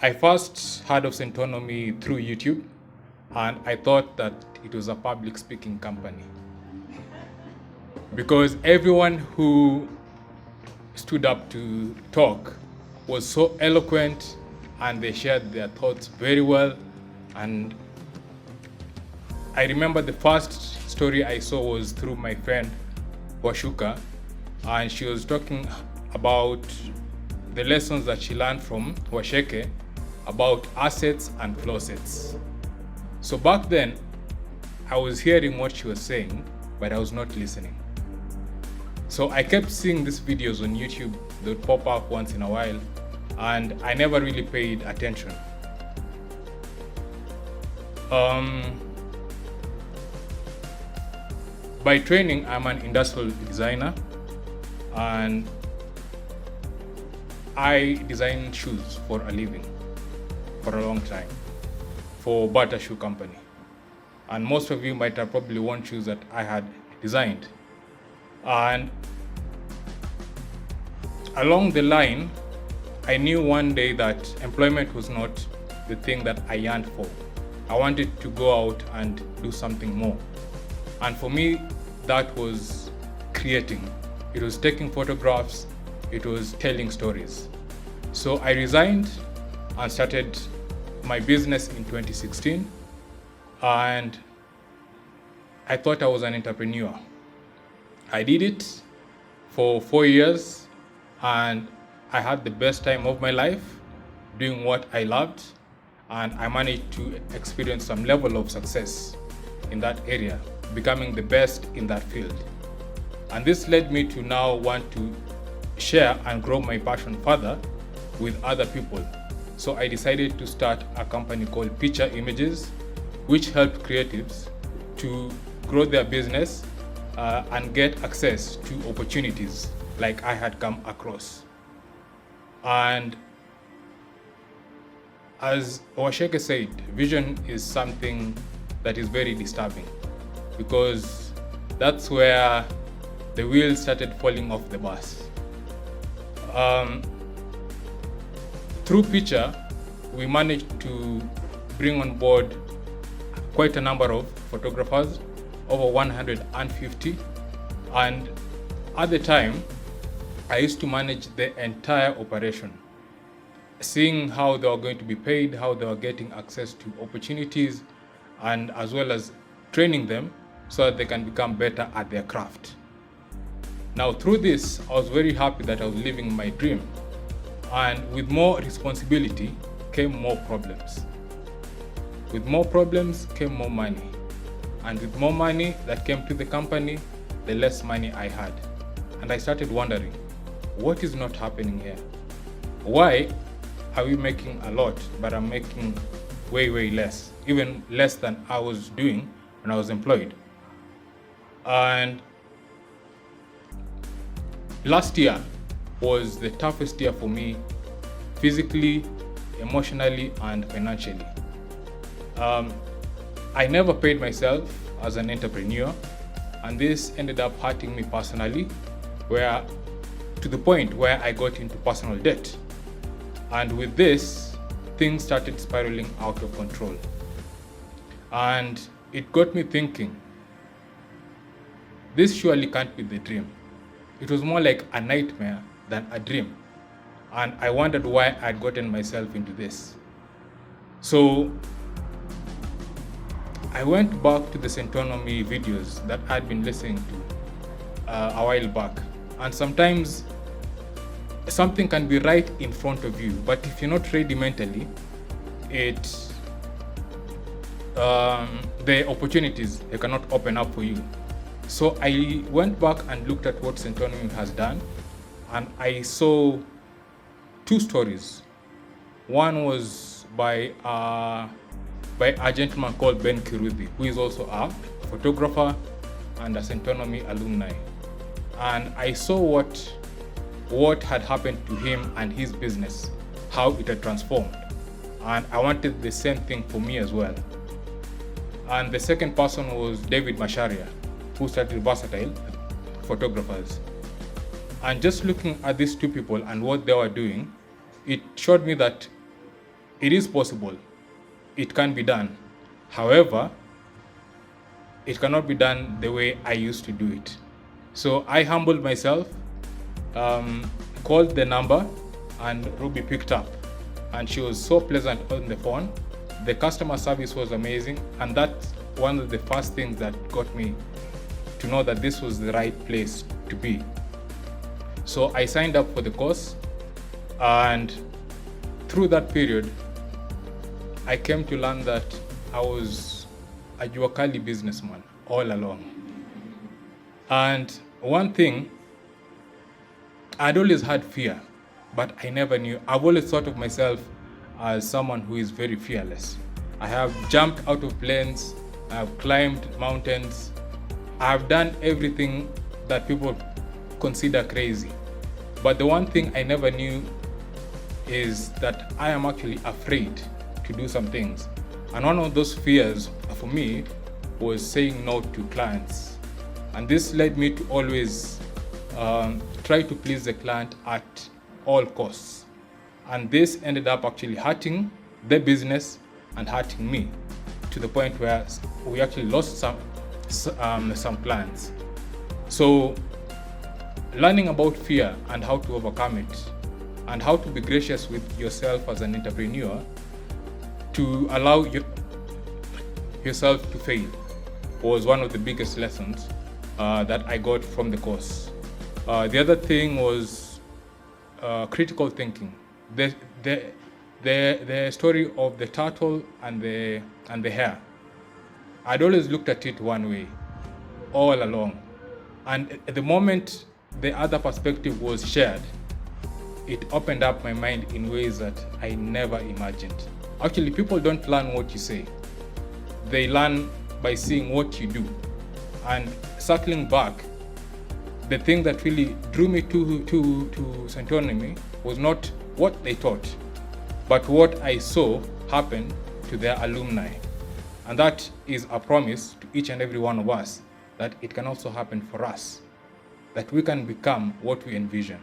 I first heard of Centonomy through YouTube, and I thought that it was a public speaking company because everyone who stood up to talk was so eloquent and they shared their thoughts very well. And I remember the first story I saw was through my friend Washuka, and she was talking about the lessons that she learned from Washeke about assets and flow sets. So back then, I was hearing what she was saying, but I was not listening. So I kept seeing these videos on YouTube. They would pop up once in a while, and I never really paid attention. By training, I'm an industrial designer, and I design shoes for a living for a long time for Bata Shoe Company. And most of you might have probably worn shoes that I had designed. And along the line, I knew one day that employment was not the thing that I yearned for. I wanted to go out and do something more. And for me, that was creating. It was taking photographs, it was telling stories. So I resigned and started my business in 2016. And I thought I was an entrepreneur. I did it for 4 years, and I had the best time of my life doing what I loved, and I managed to experience some level of success in that area, becoming the best in that field. And this led me to now want to share and grow my passion further with other people. So I decided to start a company called Picture Images, which helped creatives to grow their business and get access to opportunities like I had come across. And as Washeke said, vision is something that is very disturbing, because that's where the wheels started falling off the bus. Through Picture, we managed to bring on board quite a number of photographers, over 150. And at the time, I used to manage the entire operation, seeing how they were going to be paid, how they were getting access to opportunities, and as well as training them so that they can become better at their craft. Now, through this, I was very happy that I was living my dream. And with more responsibility came more problems. With more problems came more money. And with more money that came to the company, the less money I had. And I started wondering, what is not happening here? Why are we making a lot, but I'm making way, way less, even less than I was doing when I was employed? And last year was the toughest year for me, physically, emotionally, and financially. I never paid myself as an entrepreneur, and this ended up hurting me personally, to the point where I got into personal debt. And with this, things started spiraling out of control. And it got me thinking, this surely can't be the dream. It was more like a nightmare than a dream. And I wondered why I'd gotten myself into this. So I went back to the Centonomy videos that I'd been listening to a while back. And sometimes something can be right in front of you, but if you're not ready mentally, the opportunities, they cannot open up for you. So I went back and looked at what Centonomy has done, and I saw two stories. One was by a gentleman called Ben Kiruthi, who is also a photographer and a Centonomy alumni. And I saw what had happened to him and his business, how it had transformed. And I wanted the same thing for me as well. And the second person was David Masharia, who started Versatile Photographers. And just looking at these two people and what they were doing, it showed me that it is possible. It can be done. However, it cannot be done the way I used to do it. So I humbled myself, called the number, and Ruby picked up. And she was so pleasant on the phone. The customer service was amazing, and that's one of the first things that got me to know that this was the right place to be. So I signed up for the course, and through that period, I came to learn that I was a Juakali businessman all along. And one thing, I'd always had fear, but I never knew. I've always thought of myself as someone who is very fearless. I have jumped out of planes, I've climbed mountains, I've done everything that people consider crazy. But the one thing I never knew is that I am actually afraid to do some things. And one of those fears for me was saying no to clients. And this led me to always try to please the client at all costs. And this ended up actually hurting the business and hurting me, to the point where we actually lost some clients. So learning about fear and how to overcome it, and how to be gracious with yourself as an entrepreneur to allow yourself to fail, was one of the biggest lessons that I got from the course. The other thing was critical thinking. The story of the turtle and the hare. I'd always looked at it one way all along, and at the moment the other perspective was shared, it opened up my mind in ways that I never imagined. Actually, people don't learn what you say. They learn by seeing what you do. And circling back, the thing that really drew me to Centonomy was not what they taught, but what I saw happen to their alumni. And that is a promise to each and every one of us that it can also happen for us, that we can become what we envision.